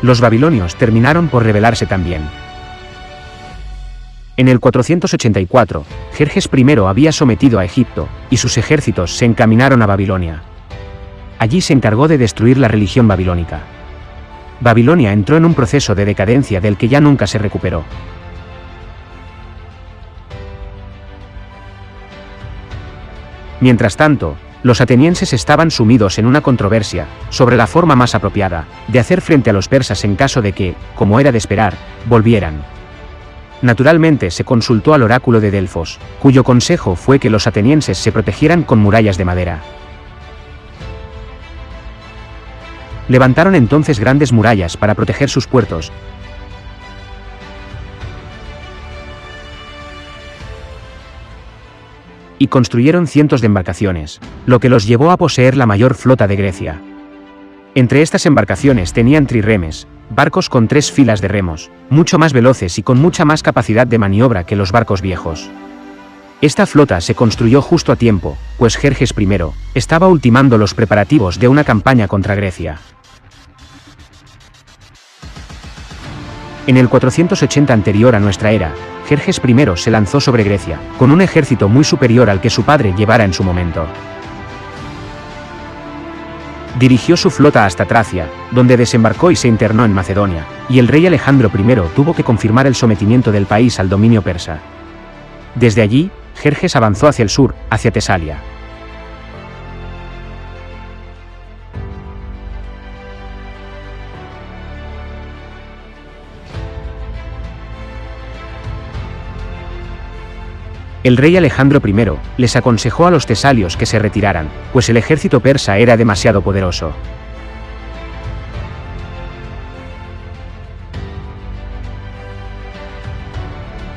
Los babilonios terminaron por rebelarse también. En el 484, Jerjes I había sometido a Egipto, y sus ejércitos se encaminaron a Babilonia. Allí se encargó de destruir la religión babilónica. Babilonia entró en un proceso de decadencia del que ya nunca se recuperó. Mientras tanto, los atenienses estaban sumidos en una controversia sobre la forma más apropiada de hacer frente a los persas en caso de que, como era de esperar, volvieran. Naturalmente se consultó al oráculo de Delfos, cuyo consejo fue que los atenienses se protegieran con murallas de madera. Levantaron entonces grandes murallas para proteger sus puertos, y construyeron cientos de embarcaciones, lo que los llevó a poseer la mayor flota de Grecia. Entre estas embarcaciones tenían trirremes, barcos con 3 filas de remos, mucho más veloces y con mucha más capacidad de maniobra que los barcos viejos. Esta flota se construyó justo a tiempo, pues Jerjes I estaba ultimando los preparativos de una campaña contra Grecia. En el 480 anterior a nuestra era, Jerjes I se lanzó sobre Grecia, con un ejército muy superior al que su padre llevara en su momento. Dirigió su flota hasta Tracia, donde desembarcó y se internó en Macedonia, y el rey Alejandro I tuvo que confirmar el sometimiento del país al dominio persa. Desde allí, Jerjes avanzó hacia el sur, hacia Tesalia. El rey Alejandro I les aconsejó a los tesalios que se retiraran, pues el ejército persa era demasiado poderoso.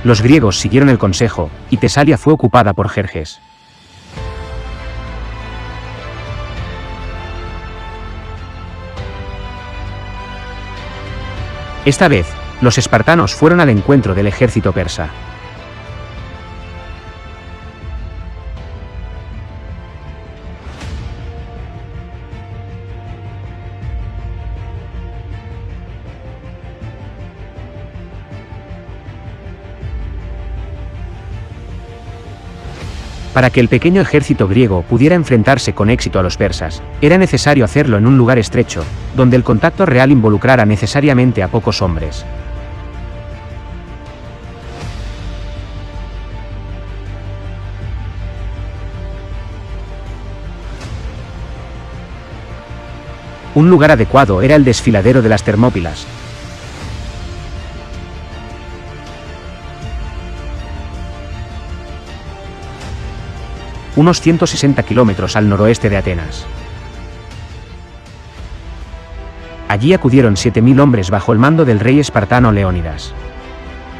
Los griegos siguieron el consejo, y Tesalia fue ocupada por Jerjes. Esta vez, los espartanos fueron al encuentro del ejército persa. Para que el pequeño ejército griego pudiera enfrentarse con éxito a los persas, era necesario hacerlo en un lugar estrecho, donde el contacto real involucrara necesariamente a pocos hombres. Un lugar adecuado era el desfiladero de las Termópilas, unos 160 kilómetros al noroeste de Atenas. Allí acudieron 7.000 hombres bajo el mando del rey espartano Leónidas.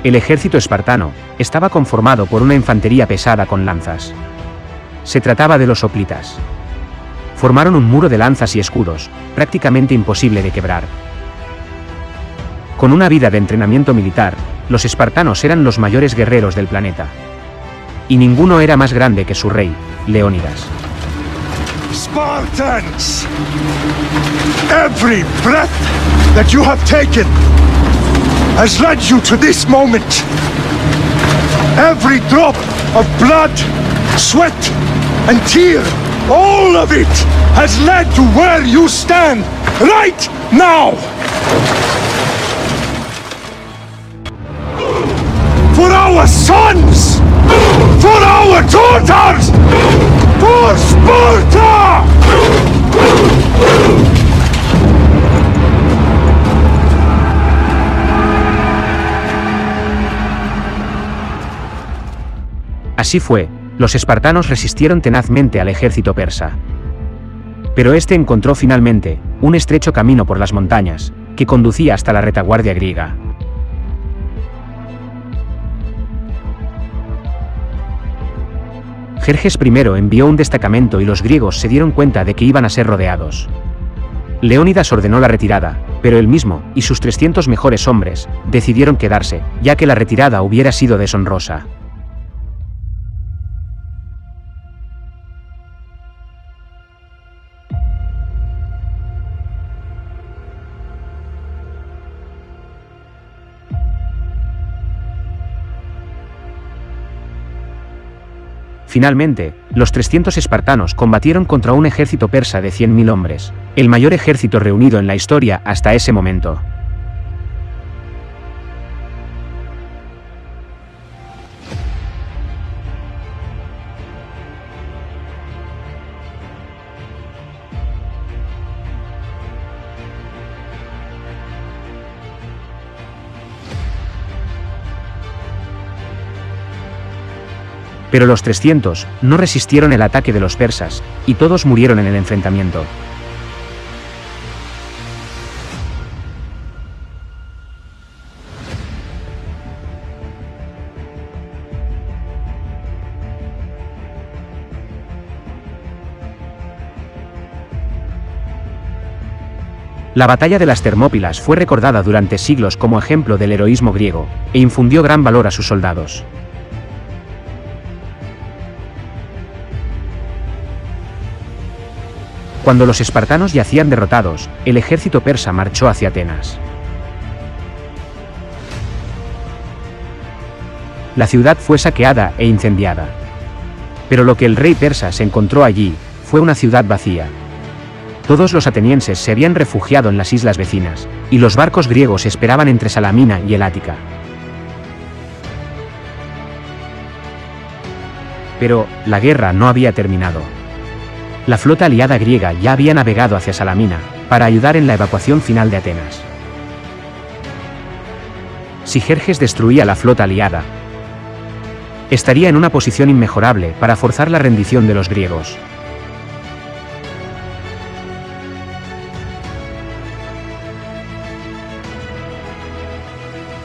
El ejército espartano estaba conformado por una infantería pesada con lanzas. Se trataba de los hoplitas. Formaron un muro de lanzas y escudos, prácticamente imposible de quebrar. Con una vida de entrenamiento militar, los espartanos eran los mayores guerreros del planeta. Y ninguno era más grande que su rey, Leónidas. Spartans! Every breath that you have taken has led you to this moment. Every drop of blood, sweat, and tear, all of it has led to where you stand right now. For our sons! For our daughters! For Sparta! Así fue, los espartanos resistieron tenazmente al ejército persa. Pero este encontró finalmente un estrecho camino por las montañas, que conducía hasta la retaguardia griega. Jerjes I envió un destacamento y los griegos se dieron cuenta de que iban a ser rodeados. Leónidas ordenó la retirada, pero él mismo y sus 300 mejores hombres decidieron quedarse, ya que la retirada hubiera sido deshonrosa. Finalmente, los 300 espartanos combatieron contra un ejército persa de 100.000 hombres, el mayor ejército reunido en la historia hasta ese momento. Pero los 300 no resistieron el ataque de los persas, y todos murieron en el enfrentamiento. La batalla de las Termópilas fue recordada durante siglos como ejemplo del heroísmo griego, e infundió gran valor a sus soldados. Cuando los espartanos yacían derrotados, el ejército persa marchó hacia Atenas. La ciudad fue saqueada e incendiada. Pero lo que el rey persa se encontró allí fue una ciudad vacía. Todos los atenienses se habían refugiado en las islas vecinas, y los barcos griegos esperaban entre Salamina y el Ática. Pero la guerra no había terminado. La flota aliada griega ya había navegado hacia Salamina, para ayudar en la evacuación final de Atenas. Si Jerjes destruía la flota aliada, estaría en una posición inmejorable para forzar la rendición de los griegos.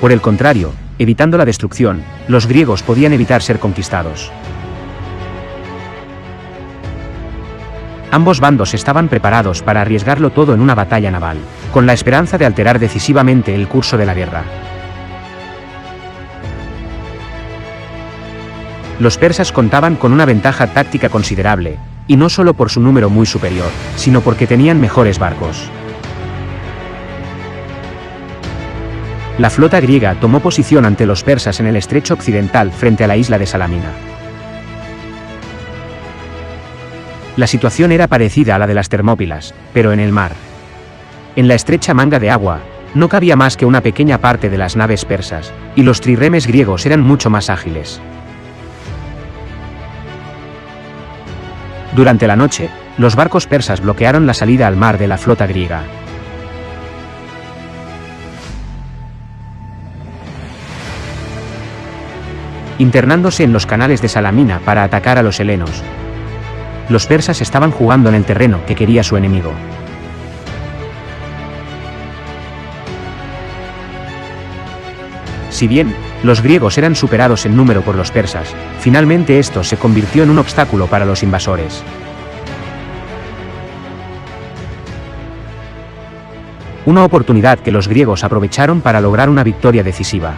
Por el contrario, evitando la destrucción, los griegos podían evitar ser conquistados. Ambos bandos estaban preparados para arriesgarlo todo en una batalla naval, con la esperanza de alterar decisivamente el curso de la guerra. Los persas contaban con una ventaja táctica considerable, y no solo por su número muy superior, sino porque tenían mejores barcos. La flota griega tomó posición ante los persas en el estrecho occidental frente a la isla de Salamina. La situación era parecida a la de las Termópilas, pero en el mar. En la estrecha manga de agua, no cabía más que una pequeña parte de las naves persas, y los trirremes griegos eran mucho más ágiles. Durante la noche, los barcos persas bloquearon la salida al mar de la flota griega. Internándose en los canales de Salamina para atacar a los helenos. Los persas estaban jugando en el terreno que quería su enemigo. Si bien los griegos eran superados en número por los persas, finalmente esto se convirtió en un obstáculo para los invasores. Una oportunidad que los griegos aprovecharon para lograr una victoria decisiva.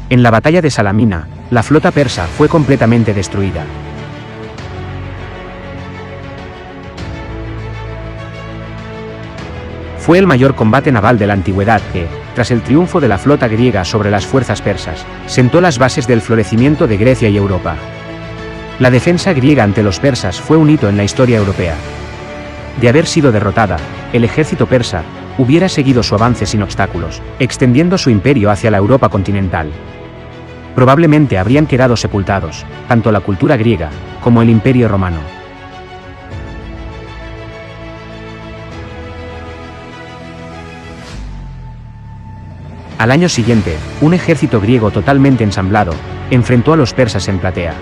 En la batalla de Salamina, la flota persa fue completamente destruida. Fue el mayor combate naval de la antigüedad que, tras el triunfo de la flota griega sobre las fuerzas persas, sentó las bases del florecimiento de Grecia y Europa. La defensa griega ante los persas fue un hito en la historia europea. De haber sido derrotada, el ejército persa hubiera seguido su avance sin obstáculos, extendiendo su imperio hacia la Europa continental. Probablemente habrían quedado sepultados, tanto la cultura griega, como el imperio romano. Al año siguiente, un ejército griego totalmente ensamblado enfrentó a los persas en Platea.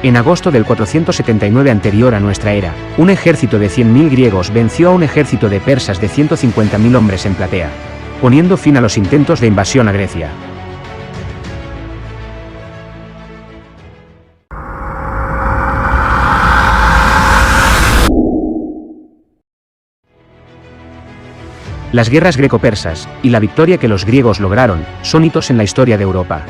En agosto del 479 anterior a nuestra era, un ejército de 100.000 griegos venció a un ejército de persas de 150.000 hombres en Platea, poniendo fin a los intentos de invasión a Grecia. Las guerras greco-persas y la victoria que los griegos lograron son hitos en la historia de Europa.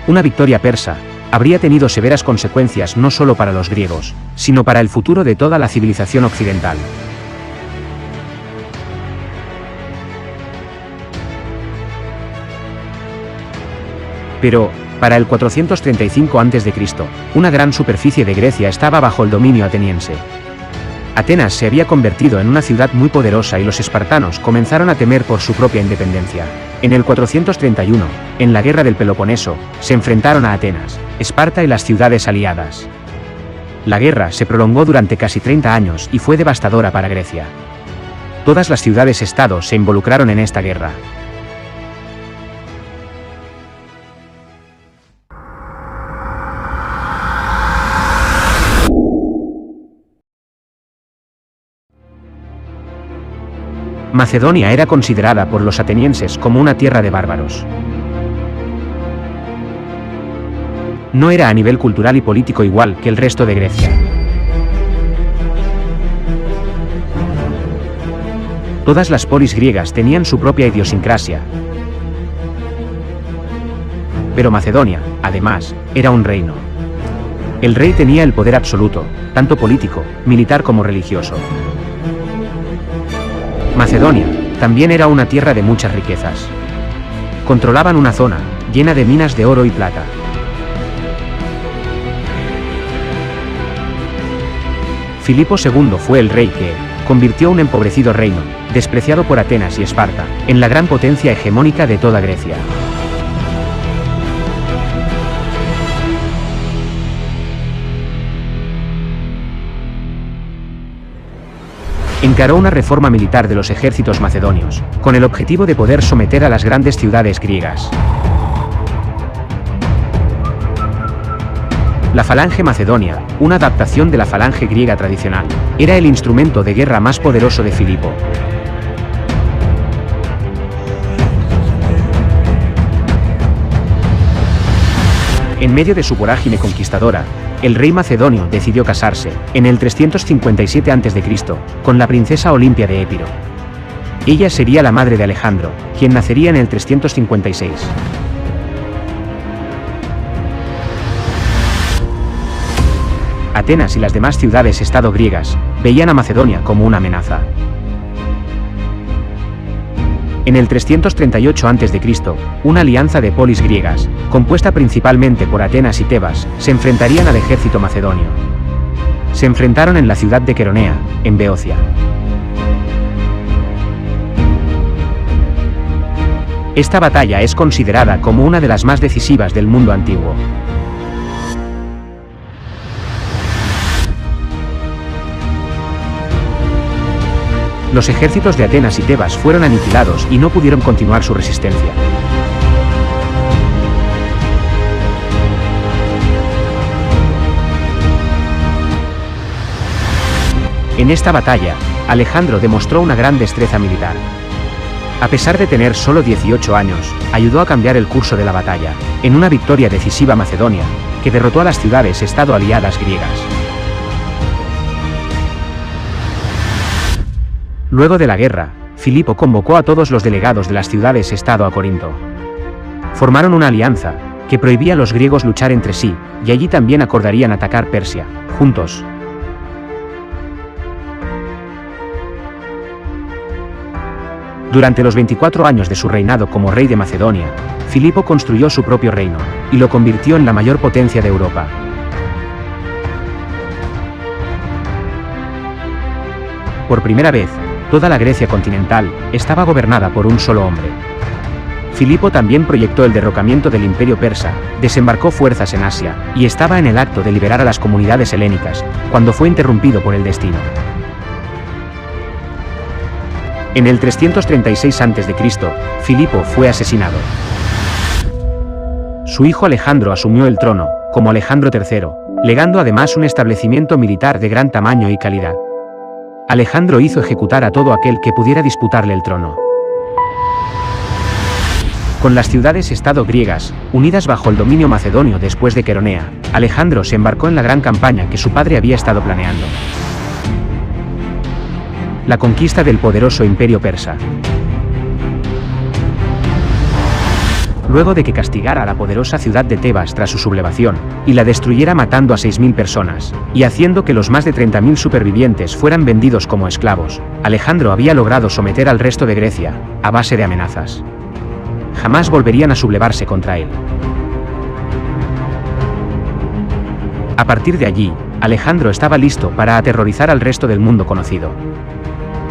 Una victoria persa habría tenido severas consecuencias no solo para los griegos, sino para el futuro de toda la civilización occidental. Pero, para el 435 a.C., una gran superficie de Grecia estaba bajo el dominio ateniense. Atenas se había convertido en una ciudad muy poderosa y los espartanos comenzaron a temer por su propia independencia. En el 431, en la Guerra del Peloponeso, se enfrentaron a Atenas, Esparta y las ciudades aliadas. La guerra se prolongó durante casi 30 años y fue devastadora para Grecia. Todas las ciudades-estado se involucraron en esta guerra. Macedonia era considerada por los atenienses como una tierra de bárbaros. No era a nivel cultural y político igual que el resto de Grecia. Todas las polis griegas tenían su propia idiosincrasia. Pero Macedonia, además, era un reino. El rey tenía el poder absoluto, tanto político, militar como religioso. Macedonia también era una tierra de muchas riquezas. Controlaban una zona llena de minas de oro y plata. Filipo II fue el rey que convirtió un empobrecido reino, despreciado por Atenas y Esparta, en la gran potencia hegemónica de toda Grecia. Encaró una reforma militar de los ejércitos macedonios, con el objetivo de poder someter a las grandes ciudades griegas. La falange macedonia, una adaptación de la falange griega tradicional, era el instrumento de guerra más poderoso de Filipo. En medio de su vorágine conquistadora, el rey macedonio decidió casarse, en el 357 a.C., con la princesa Olimpia de Épiro. Ella sería la madre de Alejandro, quien nacería en el 356. Atenas y las demás ciudades-estado griegas veían a Macedonia como una amenaza. En el 338 a.C., una alianza de polis griegas, compuesta principalmente por Atenas y Tebas, se enfrentarían al ejército macedonio. Se enfrentaron en la ciudad de Queronea, en Beocia. Esta batalla es considerada como una de las más decisivas del mundo antiguo. Los ejércitos de Atenas y Tebas fueron aniquilados y no pudieron continuar su resistencia. En esta batalla, Alejandro demostró una gran destreza militar. A pesar de tener solo 18 años, ayudó a cambiar el curso de la batalla, en una victoria decisiva macedonia, que derrotó a las ciudades-estado aliadas griegas. Luego de la guerra, Filipo convocó a todos los delegados de las ciudades-estado a Corinto. Formaron una alianza, que prohibía a los griegos luchar entre sí, y allí también acordarían atacar Persia, juntos. Durante los 24 años de su reinado como rey de Macedonia, Filipo construyó su propio reino, y lo convirtió en la mayor potencia de Europa. Por primera vez, toda la Grecia continental estaba gobernada por un solo hombre. Filipo también proyectó el derrocamiento del Imperio Persa, desembarcó fuerzas en Asia, y estaba en el acto de liberar a las comunidades helénicas, cuando fue interrumpido por el destino. En el 336 a.C., Filipo fue asesinado. Su hijo Alejandro asumió el trono, como Alejandro III, legando además un establecimiento militar de gran tamaño y calidad. Alejandro hizo ejecutar a todo aquel que pudiera disputarle el trono. Con las ciudades-estado griegas, unidas bajo el dominio macedonio después de Queronea, Alejandro se embarcó en la gran campaña que su padre había estado planeando. La conquista del poderoso imperio persa. Luego de que castigara a la poderosa ciudad de Tebas tras su sublevación, y la destruyera matando a 6.000 personas, y haciendo que los más de 30.000 supervivientes fueran vendidos como esclavos, Alejandro había logrado someter al resto de Grecia, a base de amenazas. Jamás volverían a sublevarse contra él. A partir de allí, Alejandro estaba listo para aterrorizar al resto del mundo conocido.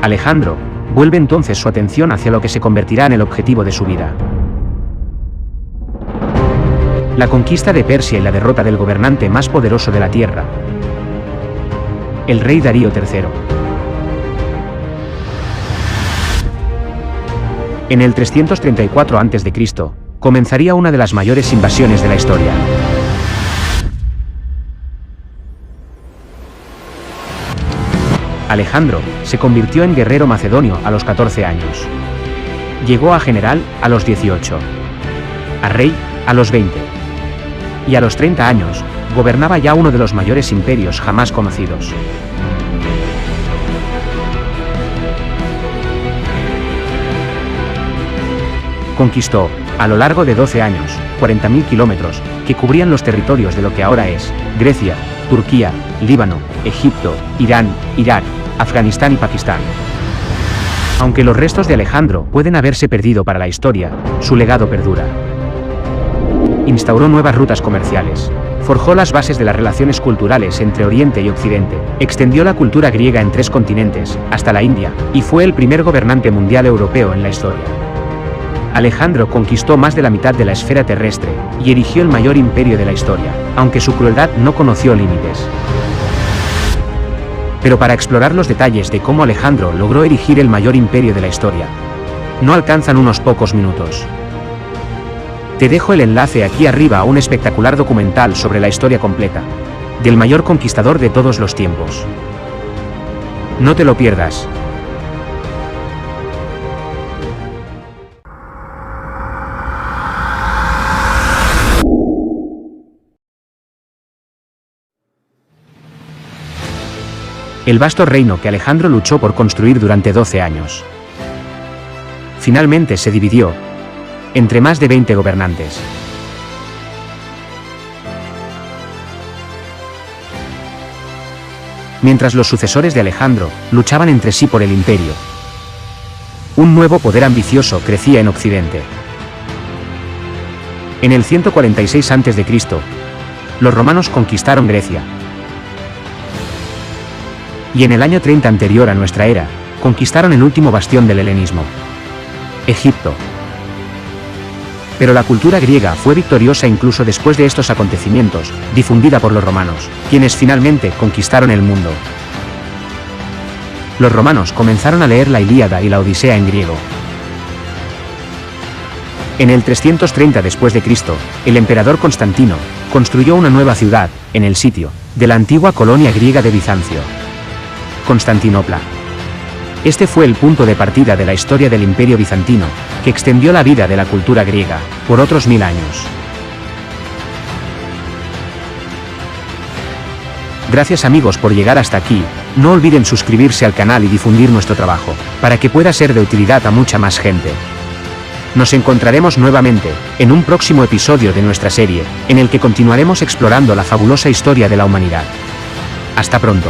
Alejandro vuelve entonces su atención hacia lo que se convertirá en el objetivo de su vida. La conquista de Persia y la derrota del gobernante más poderoso de la tierra, el rey Darío III. En el 334 a.C., comenzaría una de las mayores invasiones de la historia. Alejandro se convirtió en guerrero macedonio a los 14 años. Llegó a general a los 18. A rey a los 20. Y a los 30 años, gobernaba ya uno de los mayores imperios jamás conocidos. Conquistó, a lo largo de 12 años, 40.000 kilómetros, que cubrían los territorios de lo que ahora es Grecia, Turquía, Líbano, Egipto, Irán, Irak, Afganistán y Pakistán. Aunque los restos de Alejandro pueden haberse perdido para la historia, su legado perdura. Instauró nuevas rutas comerciales, forjó las bases de las relaciones culturales entre Oriente y Occidente, extendió la cultura griega en 3 continentes, hasta la India, y fue el primer gobernante mundial europeo en la historia. Alejandro conquistó más de la mitad de la esfera terrestre, y erigió el mayor imperio de la historia, aunque su crueldad no conoció límites. Pero para explorar los detalles de cómo Alejandro logró erigir el mayor imperio de la historia, no alcanzan unos pocos minutos. Te dejo el enlace aquí arriba a un espectacular documental sobre la historia completa, del mayor conquistador de todos los tiempos. No te lo pierdas. El vasto reino que Alejandro luchó por construir durante 12 años. Finalmente se dividió entre más de 20 gobernantes. Mientras los sucesores de Alejandro luchaban entre sí por el imperio, un nuevo poder ambicioso crecía en Occidente. En el 146 a.C., los romanos conquistaron Grecia. Y en el año 30 anterior a nuestra era, conquistaron el último bastión del helenismo, Egipto. Pero la cultura griega fue victoriosa incluso después de estos acontecimientos, difundida por los romanos, quienes finalmente conquistaron el mundo. Los romanos comenzaron a leer la Ilíada y la Odisea en griego. En el 330 después de Cristo, el emperador Constantino construyó una nueva ciudad, en el sitio de la antigua colonia griega de Bizancio, Constantinopla. Este fue el punto de partida de la historia del Imperio Bizantino, que extendió la vida de la cultura griega por otros 1000 años. Gracias amigos por llegar hasta aquí, no olviden suscribirse al canal y difundir nuestro trabajo, para que pueda ser de utilidad a mucha más gente. Nos encontraremos nuevamente, en un próximo episodio de nuestra serie, en el que continuaremos explorando la fabulosa historia de la humanidad. Hasta pronto.